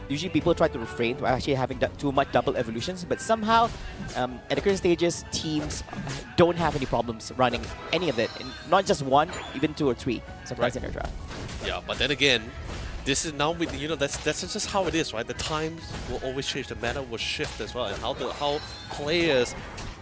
usually people try to refrain from actually having too much double evolutions, but somehow at the current stages, teams don't have any problems running any of it, and not just one, even 2 or 3 sometimes in their draft. Yeah, but then again, this is now with that's just how it is, right? The times will always change, the meta will shift as well, and how players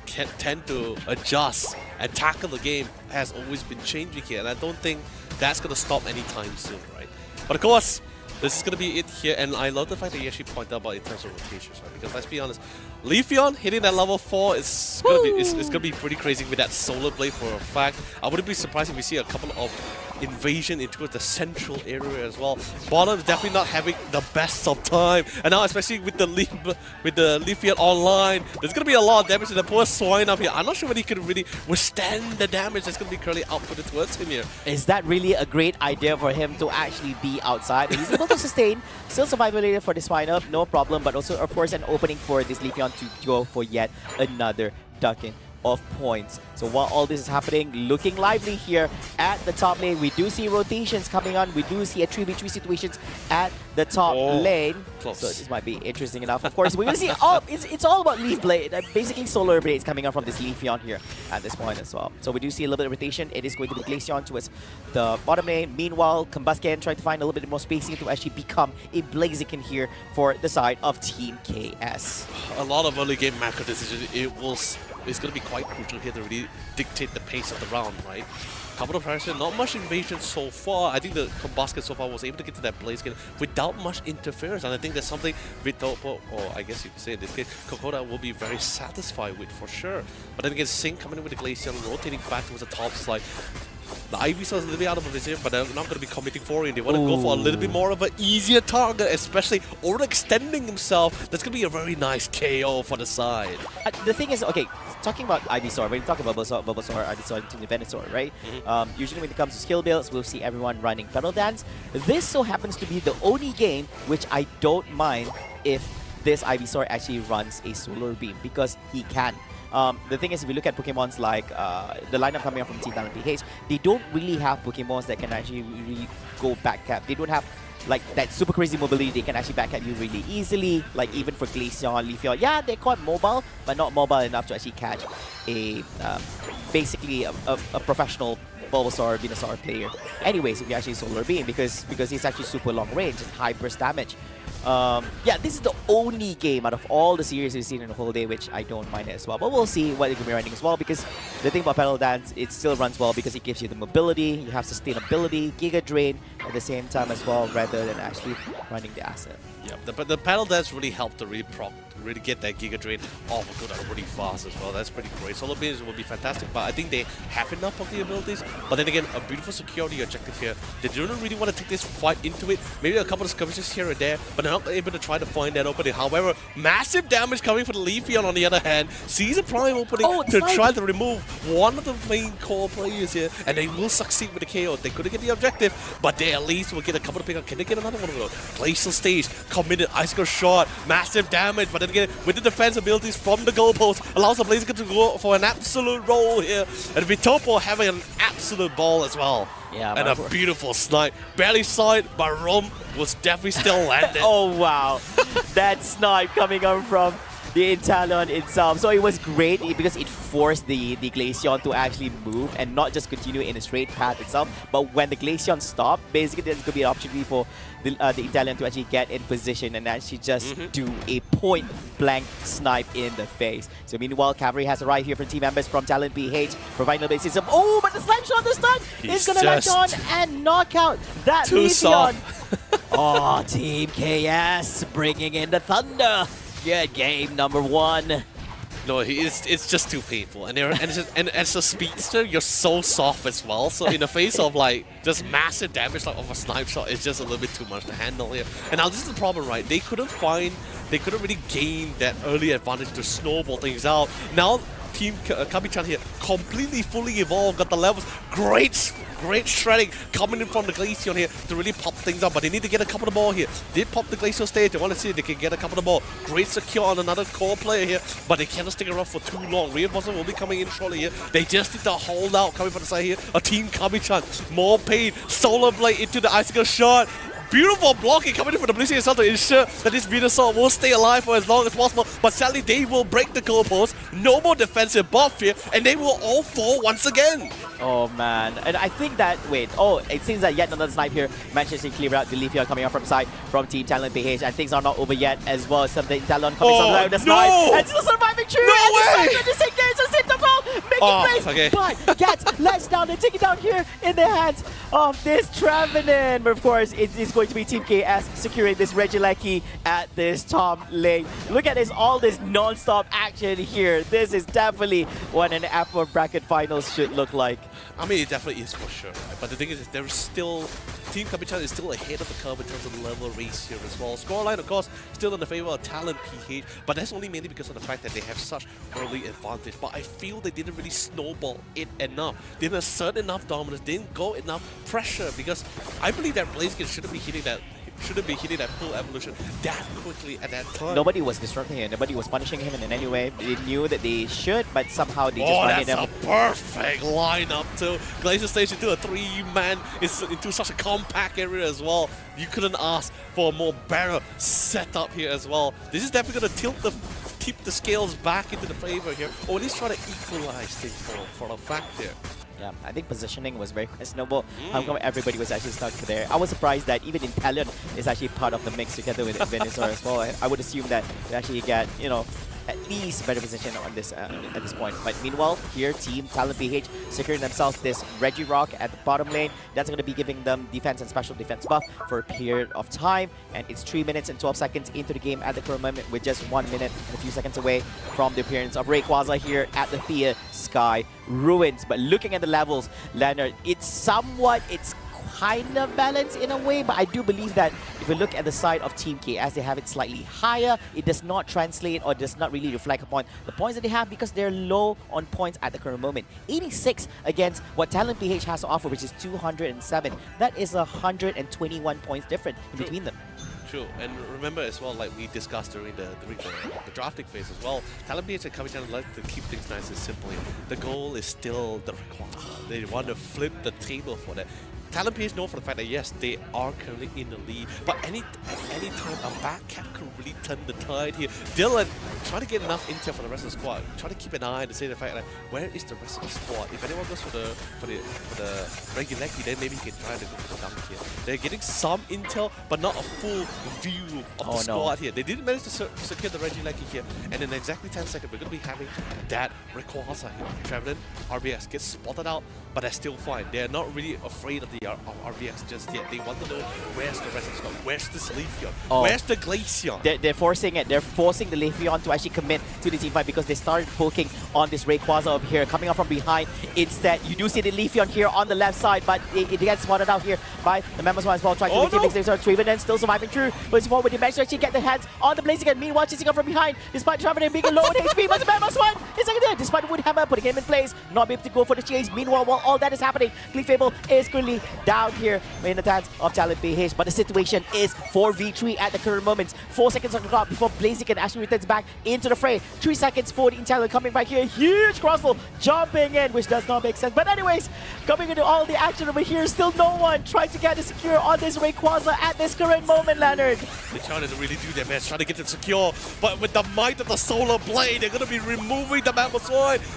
can tend to adjust and tackle the game has always been changing here, and I don't think that's gonna stop anytime soon, right? But of course, this is gonna be it here, and I love the fact that you actually pointed out about in terms of rotations, right? Because let's be honest, Leafeon hitting that level 4 is gonna be pretty crazy with that Solar Blade for a fact. I wouldn't be surprised if we see a couple of invasion into the central area as well. Bottom is definitely not having the best of time, and now especially with the Leafeon online, there's gonna be a lot of damage to the poor Swine up here. I'm not sure whether he can really withstand the damage that's gonna be currently outputted towards him here. Is that really a great idea for him to actually be outside? He's able to sustain, still survivability for this lineup, no problem, but also of course an opening for this Leafeon to go for yet another ducking of points. So while all this is happening, looking lively here at the top lane, we do see rotations coming on. We do see a 3v3 situations at the top lane. Close. So this might be interesting enough. Of course, we're going to see it's all about Leaf Blade. Basically, Solar Blades coming on from this Leafeon here at this point as well. So we do see a little bit of rotation. It is going to be Glaceon towards the bottom lane. Meanwhile, Combusken trying to find a little bit more spacing to actually become a Blaziken here for the side of Team KS. A lot of early game macro decisions. It's going to be quite crucial here to really dictate the pace of the round, right? Couple of pressure, not much invasion so far. I think the Combusken so far was able to get to that Blaziken without much interference, and I think that's something Vitopo, or I guess you could say in this case, Kokoda will be very satisfied with for sure. But then again, Sing coming in with the Glaceon, rotating back towards the top slide. The Ivysaur is a little bit out of position, but they're not going to be committing for it. They want to go for a little bit more of an easier target, especially overextending himself. That's going to be a very nice KO for the side. The thing is, okay, talking about Ivysaur, when you talk about Bulbasaur, Ivysaur, and Venusaur, right? Usually when it comes to skill builds, we'll see everyone running Petal Dance. This so happens to be the only game which I don't mind if this Ivysaur actually runs a Solar Beam, because he can. The thing is, if you look at Pokemons like the lineup coming up from Team Talon PH, they don't really have Pokemons that can actually really go backcap. They don't have like that super crazy mobility. They can actually backcap you really easily. Like even for Glaceon, Leafeon, yeah, they're quite mobile, but not mobile enough to actually catch a basically a professional Bulbasaur, Venusaur player. Anyways, if you actually Solar Beam, because it's actually super long range and high burst damage. Yeah, this is the only game out of all the series we've seen in the whole day which I don't mind as well. But we'll see what it can be running as well, because the thing about Petal Dance, it still runs well because it gives you the mobility, you have sustainability, Giga Drain at the same time as well, rather than actually running the asset. Yeah, but the Petal Dance really helped to really get that Giga Drain off of Kokoda really fast as well. That's pretty great. Solar Beams will be fantastic, but I think they have enough of the abilities. But then again, a beautiful security objective here. They don't really want to take this fight into it. Maybe a couple of skirmishes here and there, but they're not able to try to find that opening. However, massive damage coming from the Leafeon on the other hand. Sees a prime opening to try to remove one of the main core players here, and they will succeed with the KO. They couldn't get the objective, but they at least will get a couple of pickups. Can they get another one of those? Glacial Stage, committed Icicle Shot, massive damage, but then again, with the defense abilities from the goalpost, allows the Blaziken to go for an absolute roll here, and Vitopo having an absolute ball as well. Yeah, and a beautiful snipe. Barely saw it, but Rom was definitely still landed. Oh wow, that snipe coming up from the Talon itself. So it was great because it forced the Glaceon to actually move and not just continue in a straight path itself. But when the Glaceon stopped, basically there's going to be an opportunity for the Italian to actually get in position and actually just do a point-blank snipe in the face. So meanwhile, Cavalry has arrived here from team members from Talon PH, providing a bit of system. Oh, but the snipe shot this time is going to latch on and knock out that Leafeon. Oh, Team KS bringing in the thunder. Yeah, game number 1. No, it's just too painful, and as a speedster, you're so soft as well. So in the face of like just massive damage like of a snipe shot, it's just a little bit too much to handle here. And now this is the problem, right? They couldn't really gain that early advantage to snowball things out. Now Team Kabichan here completely fully evolved, got the levels, great shredding coming in from the Glaceon here to really pop things up, but they need to get a couple of more here. They pop the Glaceon stage, they want to see if they can get a couple of more. Great secure on another core player here, but they cannot stick around for too long. Reinforcement will be coming in shortly here. They just need to hold out coming from the side here. A Team Kabichan, more pain, Solar Blade into the Icicle Shot. beautiful blocking coming in from the Blissey itself to ensure that this Venusaur will stay alive for as long as possible. But sadly, they will break the goalpost. No more defensive buff here, and they will all fall once again. Oh man, and I think that, it seems that yet another snipe here manages to clear out the Leafeon coming up from side from Team Talon PH, and things are not over yet as well. Something Talon coming from the snipe, and still surviving true, No and way! the disengage the Citadel, making place, okay. but gets let down and taken down here in the hands of this Trevenant. But of course, it is going to be Team KS securing this Regieleki at this top lane. Look at this, all this non-stop action here. This is definitely what an upper bracket finals should look like. I mean, it definitely is for sure, right? But the thing is, there's still... Team Kabichans is still ahead of the curve in terms of the level race here as well. Scoreline, of course, still in the favor of Talon PH, but that's only mainly because of the fact that they have such early advantage. But I feel they didn't really snowball it enough. Didn't assert enough dominance, didn't go enough pressure, because I believe that Blaziken shouldn't be hitting that full evolution that quickly at that time. Nobody was disrupting him. Nobody was punishing him in any way. They knew that they should, but somehow they just ran that's him. a perfect lineup too. Glacier Stage into a 3-man into such a compact area as well. You couldn't ask for a more better setup here as well. This is definitely going to tip the scales back into the favor here, or at least try to equalize things for a fact here. Yeah, I think positioning was very questionable. How come everybody was actually stuck there? I was surprised that even in Talon is actually part of the mix together with Venusaur as well. I would assume that they actually get, at least better position on this at this point. But meanwhile, here Team Talon PH securing themselves this Regirock at the bottom lane. That's going to be giving them defense and special defense buff for a period of time. And it's 3 minutes and 12 seconds into the game at the current moment, with just 1 minute and a few seconds away from the appearance of Rayquaza here at the Thea Sky Ruins. But looking at the levels, Leonard, it's kind of balanced in a way, but I do believe that if you look at the side of Team KS, they have it slightly higher. It does not translate or does not really reflect upon the points that they have, because they're low on points at the current moment. 86 against what Talon PH has to offer, which is 207. That is 121 points different in between them. True, and remember as well, like we discussed during the drafting phase as well, Talon PH and Kabichans like to keep things nice and simple. The goal is still the Rayquaza. They want to flip the table for that. Talon PH know for the fact that yes, they are currently in the lead, but at any time a back cap could really turn the tide here. Dylan trying to get enough intel for the rest of the squad, trying to keep an eye to say the fact that where is the rest of the squad. If anyone goes for the Regieleki, then maybe he can try to go for the dunk here. They're getting some intel, but not a full view of the squad here. They didn't manage to secure the Regieleki here, and in exactly 10 seconds we're going to be having that Rayquaza here. Trevenant, RBX gets spotted out, but they're still fine. They're not really afraid of the RBX just yet. They want to know where's the rest of the squad. Where's this Leafeon? Where's the Glaceon? They're forcing it. They're forcing the Leafeon to actually commit to the team fight, because they started poking on this Rayquaza over here, coming up from behind. Instead, you do see the Leafeon here on the left side, but it gets spotted out here by the members as well, trying to make things Trevenant still surviving through. Pushing forward, they managed to actually get their hands on the Blaziken. Meanwhile, chasing up from behind, despite Trevenant being low on HP, but the members one is there, despite the Woodhammer putting him in place, not be able to go for the chase. Meanwhile, while all that is happening, Clefable is currently down here in the hands of Talon PH, but the situation is 4v3 at the current moment. 4 seconds on the clock before Blaziken actually returns back into the fray. 3 seconds for the Talon coming back here. Huge crossbow jumping in, which does not make sense. But anyways, coming into all the action over here, still no one trying to get it secure on this Rayquaza at this current moment, Leonard. They're trying to really do their best, trying to get it secure, but with the might of the Solar Blade, they're going to be removing the Mammoth.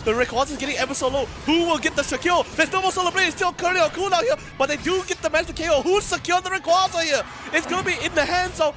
The Rayquaza is getting ever so low. Who will get the secure? There's no more Solar Blade, it's still currently on cooldown here, but they do get the match to KO. Who's secured the Rayquaza here? It's going to be in the hands of...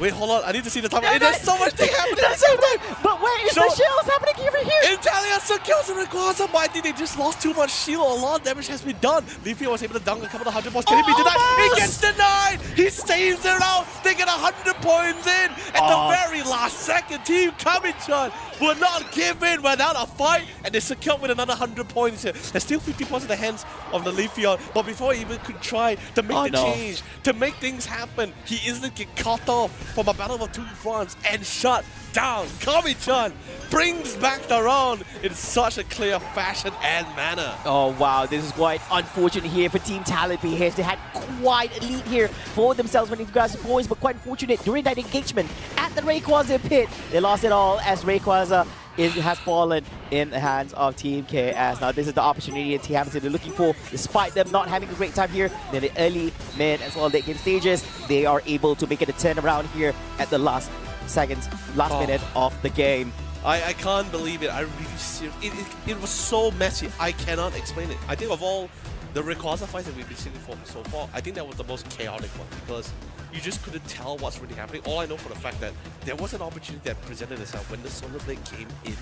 Wait, hold on. I need to see the time. There's so much thing happening at the same time. But where is the shields happening over here? Italia secures the Rayquaza, but I think they just lost too much shield. A lot of damage has been done. Leafeon was able to dunk a couple of 100 points. Can it be denied? He gets denied. He saves it out. They get 100 points in. At the very last second, Team Kabichans will not give in without a fight, and they secure with another 100 points here. There's still 50 points in the hands of the Leafeon, but before he even could try to make the change, to make things happen, he instantly get caught off from a battle of two fronts and shut down. Kabichans brings back the round in such a clear fashion and manner. Oh wow, this is quite unfortunate here for Team Talon PH. They had quite a lead here for themselves when it comes to points, but quite unfortunate during that engagement at the Rayquaza pit. They lost it all as Rayquaza has fallen in the hands of Team KS. Now this is the opportunity Team Hamilton they're looking for, despite them not having a great time here in the early, mid, as well late game stages. They are able to make it a turnaround here at the last seconds, last minute of the game. I can't believe it. I really seriously. It was so messy. I cannot explain it. I think of all the Rayquaza fights that we've been seeing so far, I think that was the most chaotic one because you just couldn't tell what's really happening. All I know for the fact that there was an opportunity that presented itself when the Solar Blade came in.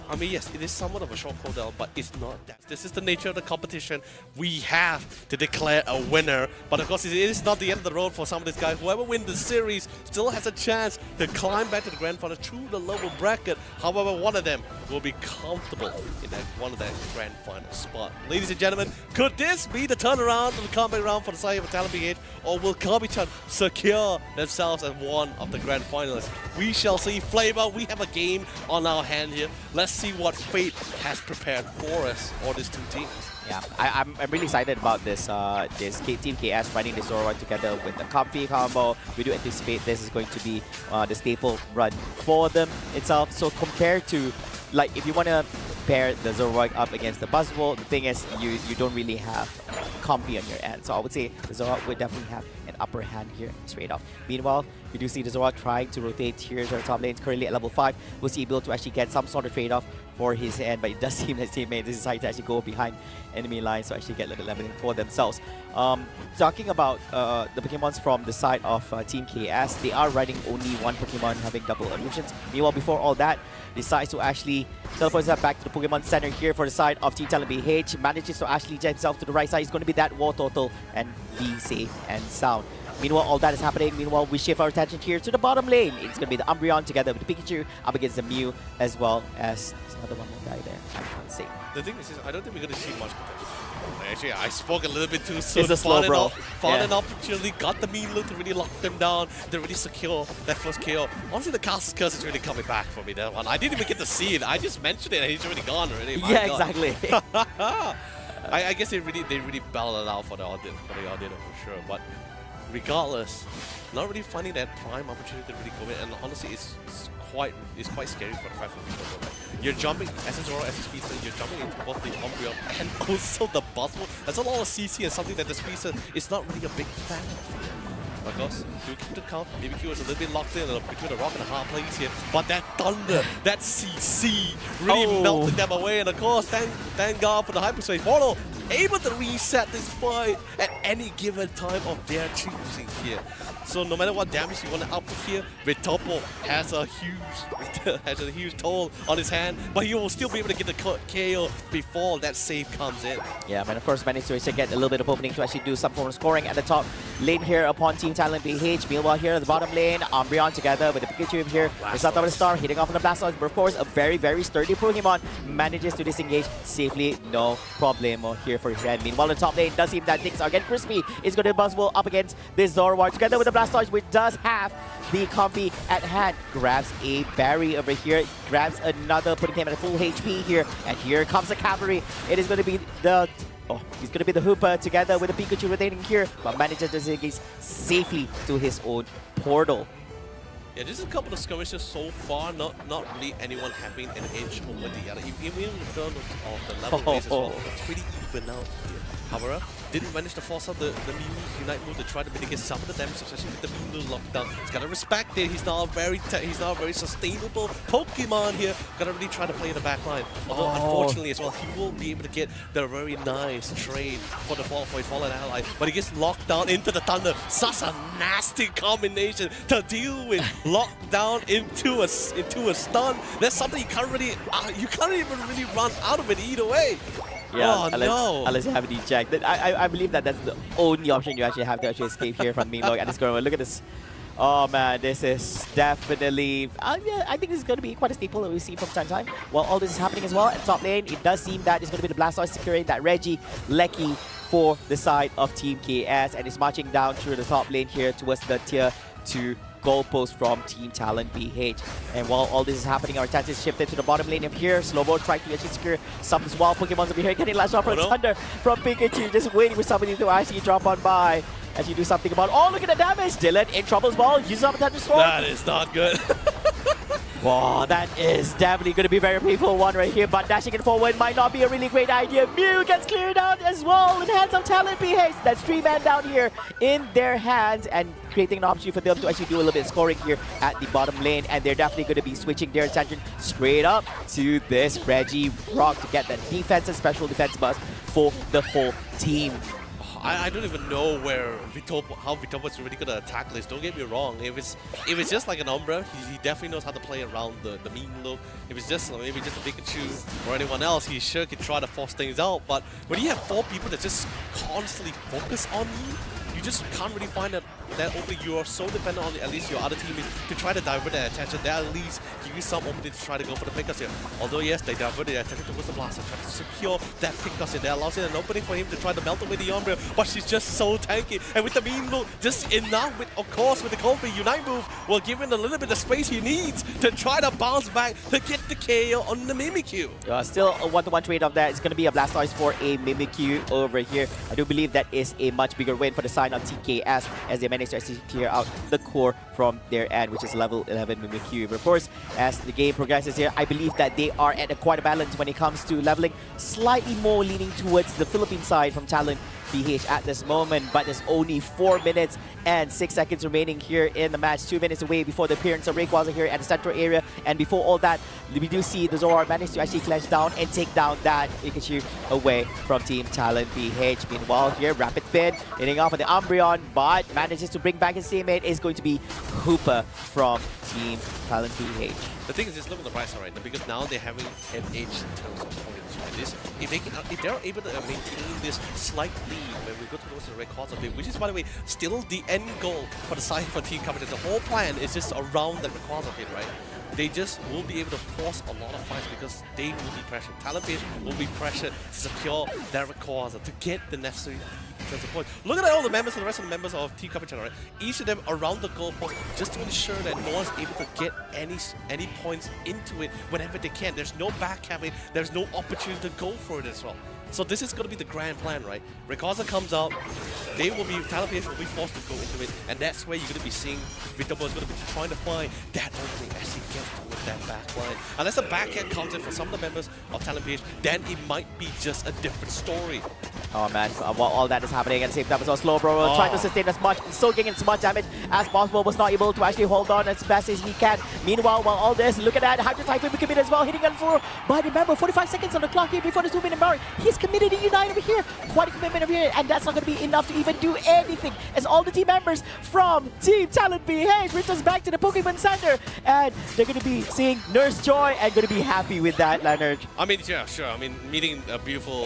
I mean, yes, it is somewhat of a short cooldown, but it's not that. This is the nature of the competition. We have to declare a winner. But of course, it is not the end of the road for some of these guys. Whoever wins the series still has a chance to climb back to the grand final through the lower bracket. However, one of them will be comfortable in one of that grand final spot. Ladies and gentlemen, could this be the turnaround of the comeback round for the side of Talon BH? Or will kabichans secure themselves as one of the grand finalists? We shall see. Flavor, we have a game on our hand here. Let's see what fate has prepared for us, or these two teams. Yeah, I'm really excited about this Team KS running this Zoroark together with the comfy combo. We do anticipate this is going to be the staple run for them itself. So compared to, like, if you want to pair the Zoroark up against the Buzzwole, the thing is you don't really have comfy on your end. So I would say the Zoroark would definitely have an upper hand here straight off. Meanwhile, we do see the Zoroark trying to rotate here to the top lane. It's currently at level 5. We'll see able to actually get some sort of trade-off for his end, but it does seem that teammate decided to actually go behind enemy lines to actually get a little leveling for themselves. Talking about the Pokemons from the side of Team KS, they are riding only one Pokemon having double illusions. Meanwhile, before all that, decides to actually teleport himself back to the Pokemon Center here for the side of Team Talon BH. Manages to actually jet himself to the right side. It's going to be that war total and be safe and sound. Meanwhile, all that is happening. Meanwhile, we shift our attention here to the bottom lane. It's going to be the Umbreon together with the Pikachu up against the Mew, as well as another one more guy there. I can't say. The thing is, I don't think we're going to see much potential. Actually, I spoke a little bit too soon. It's a slow bro. Found an opportunity, got the mean look to really lock them down, to really secure that first kill. Honestly, the Castle's Curse is really coming back for me, that one. I didn't even get to see it. I just mentioned it and he's already gone already. Yeah, exactly. I guess they really battled it out for the audience for sure. But regardless, not really finding that prime opportunity to really go in, and honestly, it's quite scary for the fact that people go. You're jumping as a Zoro, as a speedster, you're jumping into both the Umbreon and also the Buzzwole. That's a lot of CC and something that the speedster is not really a big fan of. Of course, do keep the count. BBQ was a little bit locked in between a rock and a hard place here. But that thunder, that CC really melted them away. And of course, thank God for the hyperspace portal, able to reset this fight at any given time of their choosing here. So no matter what damage you want to output here, Vitopo has a huge toll on his hand, but he will still be able to get the KO before that save comes in. Yeah, and of course managed to get a little bit of opening to actually do some form of scoring at the top lane here upon Team Talon BH. Meanwhile here at the bottom lane, Umbreon together with the Pikachu here. The South of the Star hitting off on the Blastoise, but of course a very, very sturdy Pokemon manages to disengage safely, no problemo here for his end. Meanwhile the top lane does seem that things are getting crispy. It's going to Buzzwole up against this Zoroark together with the Blastoise, which does have the comfy at hand. Grabs a berry over here, grabs another, putting him at a full HP here, and here comes the cavalry. It is going to be the he's going to be the Hooper together with the Pikachu rotating here, but manages to disengage safely to his own portal. Yeah, just a couple of skirmishes so far, not really anyone having an edge over the other. Even in terms of the level base as well, it's pretty even out here. However, didn't manage to force out the Mew's Unite move to try to mitigate some of the damage, especially with the Mew lockdown. He's gotta respect it. He's now a very sustainable Pokemon here. Gotta really try to play in the back line. Although unfortunately as well, he will be able to get the very nice trade for his fallen ally. But he gets locked down into the Thunder. Such a nasty combination to deal with. Locked down into a stun. That's something you can't even really run out of it either way. Yeah, unless you have an eject. I believe that's the only option you actually have to actually escape here from Meanlog and this girl. Look at this. Oh man, this is definitely... yeah, I think this is going to be quite a staple that we see from time to time. While all this is happening as well, at top lane, it does seem that it's going to be the Blastoise securing that Reggie Lecky for the side of Team KS, and it's marching down through the top lane here towards the tier 2 goalpost from Team Talon BH. And while all this is happening, our attention is shifted to the bottom lane of here. Slowbo trying to actually secure some wild Pokemons over here, getting lashed off from Thunder from Pikachu, just waiting for somebody to actually drop on by as you do something about. Oh, look at the damage! Dylan in trouble as well, uses up a Thunder Storm. That is not good. Oh, that is definitely going to be a very painful one right here, but dashing it forward might not be a really great idea. Mew gets cleared out as well in hands of Talon PH. That's 3 men down here in their hands and creating an opportunity for them to actually do a little bit of scoring here at the bottom lane, and they're definitely going to be switching their attention straight up to this Reggie Rock to get that defense and special defense bust for the whole team. I don't even know how Vitopo's really gonna attack this. Don't get me wrong. If it's just like an Umbra, he definitely knows how to play around the mean look. If it's just maybe just a Pikachu or anyone else, he sure can try to force things out. But when you have 4 people that just constantly focus on you just can't really find that opening. You are so dependent on at least your other teammates to try to divert their attention. They at least give you some opening to try to go for the pickups here. Although yes, they divert their attention towards the blaster, try to secure that pickups here. That allows it an opening for him to try to melt away the Umbra, but she's just so tanky. And with the mean look, just enough with, of course, with the Coldplay Unite move, will give him a little bit of space he needs to try to bounce back to get the KO on the Mimikyu. Still a 1-to-1 trade of that. It's going to be a Blastoise for a Mimikyu over here. I do believe that is a much bigger win for the side on TKS as they manage to actually clear out the core from their end, which is level 11 Mimikyu. But of course, as the game progresses here, I believe that they are at a quite a balance when it comes to leveling, slightly more leaning towards the Philippine side from Talon PH at this moment, but there's only 4 minutes and 6 seconds remaining here in the match. 2 minutes away before the appearance of Rayquaza here at the central area, and before all that, we do see the Zoroark manage to actually clench down and take down that Pikachu away from Team Talon PH. Meanwhile here, Rapid Spin hitting off of the Umbreon, but manages to bring back his teammate is going to be Hooper from Team Talon PH. The thing is, just look on the bright side right now, because now they're having an edge in terms of points. And this, if they're able to maintain this slight lead when we go towards the Rayquaza bit, which is, by the way, still the end goal for the side for Team Kabichans. The whole plan is just around the Rayquaza bit, right? They just will be able to force a lot of fights because they will be pressured. Talon PH will be pressured to secure that Rayquaza to get the necessary points. Look at all the members and the rest of the members of Team Kabichans, right? Each of them around the goal post just to ensure that no one's able to get any points into it whenever they can. There's no backcapping, there's no opportunity to go for it as well. So this is going to be the grand plan, right? Rayquaza comes out, Talon PH will be forced to go into it, and that's where you're going to be seeing Vitopo is going to be trying to find that opening as he gets towards that back line. Unless the backhand comes in for some of the members of Talon PH, then it might be just a different story. Oh man, while all that is happening at the same time as well, Slowbro trying to sustain as much, soaking in as much damage as possible, was not able to actually hold on as best as he can. Meanwhile, while all this, look at that, Hydro Typhoon committed as well, hitting on 4. But remember, 45 seconds on the clock here before the 2-minute mark. He's committed to Unite over here, quite a commitment over here, and that's not going to be enough to even do anything, as all the team members from Team Talon PH returns back to the Pokémon Center, and they're going to be seeing Nurse Joy and going to be happy with that, Leonard. I mean, yeah, sure. I mean, meeting a beautiful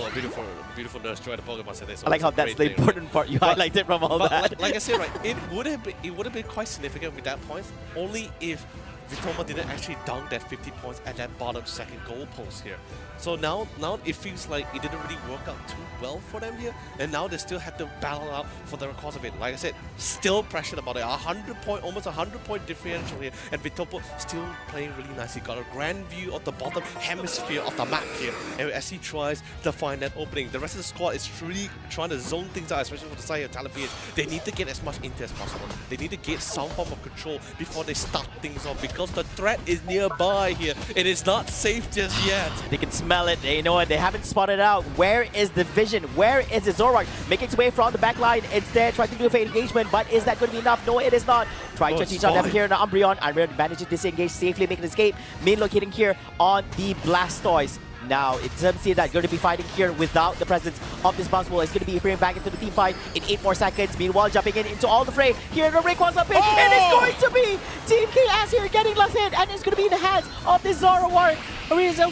Nurse Joy at the Pokémon Center. I like how that's the important part you highlighted from all that. Like I said, right, it would have been quite significant with that point, only if Vitoma didn't actually dunk that 50 points at that bottom second goal post here. So now it feels like it didn't really work out too well for them here, and now they still have to battle out for the Rayquaza of it. Like I said, still pressured about it. Almost 100 point differential here, and Vitopo still playing really nice. He got a grand view of the bottom hemisphere of the map here, and as he tries to find that opening, the rest of the squad is really trying to zone things out, especially for the side of Talon PH. They need to get as much into as possible. They need to get some form of control before they start things off, because the threat is nearby here. It is not safe just yet. They can smell it. They know it. They haven't spotted out. Where is the vision? Where is the Zoroark? Making its way from the back line. Instead, trying to do a fake engagement, but is that going to be enough? No, it is not. Trying to teach on them here in the Umbreon. Umbreon manages to disengage safely, making an escape. Main locating here on the Blastoise. Now, it doesn't seem that going to be fighting here without the presence of this bounce ball. It's going to be appearing back into the team fight in 8 more seconds. Meanwhile, jumping into all the fray here in the Rayquaza pit. And it's going to be Team KS here getting last hit, and it's going to be in the hands of this Zoroark.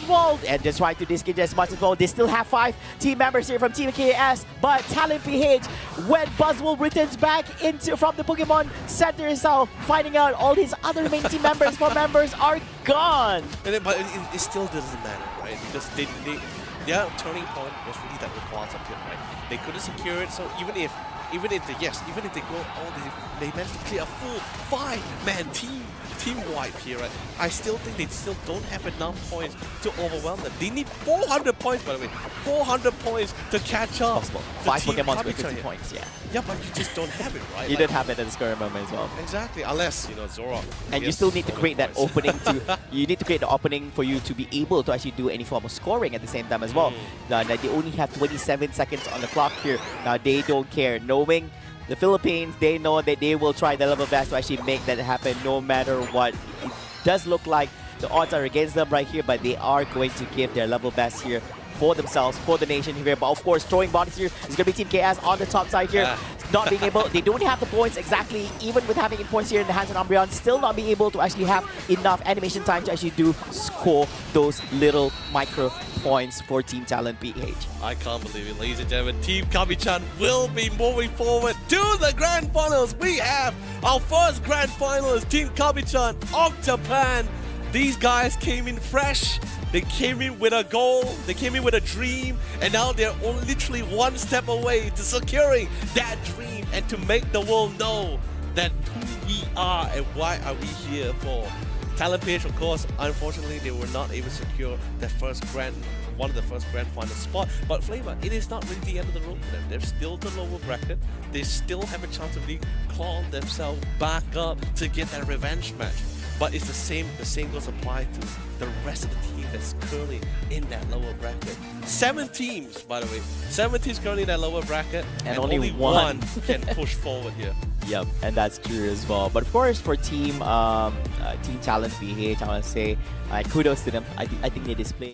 Wall, and just trying to disengage as much as well. They still have 5 team members here from Team KS, but Talon PH, when Buzzwole returns back from the Pokemon Center itself, finding out all his other main team members are gone. But it still doesn't matter, right? Because their turning point was really that Rayquaza pit, right? They couldn't secure it, so even if they go they managed to clear a full 5-man team wipe here, right? I still think they still don't have enough points to overwhelm them. They need 400 points, by the way. 400 points to catch up. Possible. 5 Pokemon with 50 points, yeah. Yeah, but you just don't have it, right? You don't have it at this current moment as well. Exactly, unless, you know, Zorok. And you still need to create that opening you need to create the opening for you to be able to actually do any form of scoring at the same time as well. Now, they only have 27 seconds on the clock here. Now, they don't care. Knowing the Philippines, they know that they will try their level best to actually make that happen no matter what. It does look like the odds are against them right here, but they are going to give their level best here for themselves, for the nation here. But of course, throwing bodies here is going to be Team KS on the top side here. Not being able, they don't have the points exactly, even with having points here in the hands of Umbreon, still not being able to actually have enough animation time to actually score those little micro points for Team Talon PH. I can't believe it, ladies and gentlemen. Team Kabichan will be moving forward to the Grand Finals. We have our first Grand Finals, Team Kabichan of Japan. These guys came in fresh. They came in with a goal, they came in with a dream, and now they're only literally one step away to securing that dream and to make the world know that who we are and why are we here for. Talon PH, of course, unfortunately, they were not able to secure one of the first Grand Final spot. But Flavor, it is not really the end of the road for them. They're still the lower bracket. They still have a chance to really claw themselves back up to get that revenge match. But it's the same goes apply to the rest of the team that's currently in that lower bracket. 7 teams, by the way. 7 teams currently in that lower bracket, and only one can push forward here. Yep, and that's true as well. But of course, for Team Talon PH, I want to say kudos to them. I think they displayed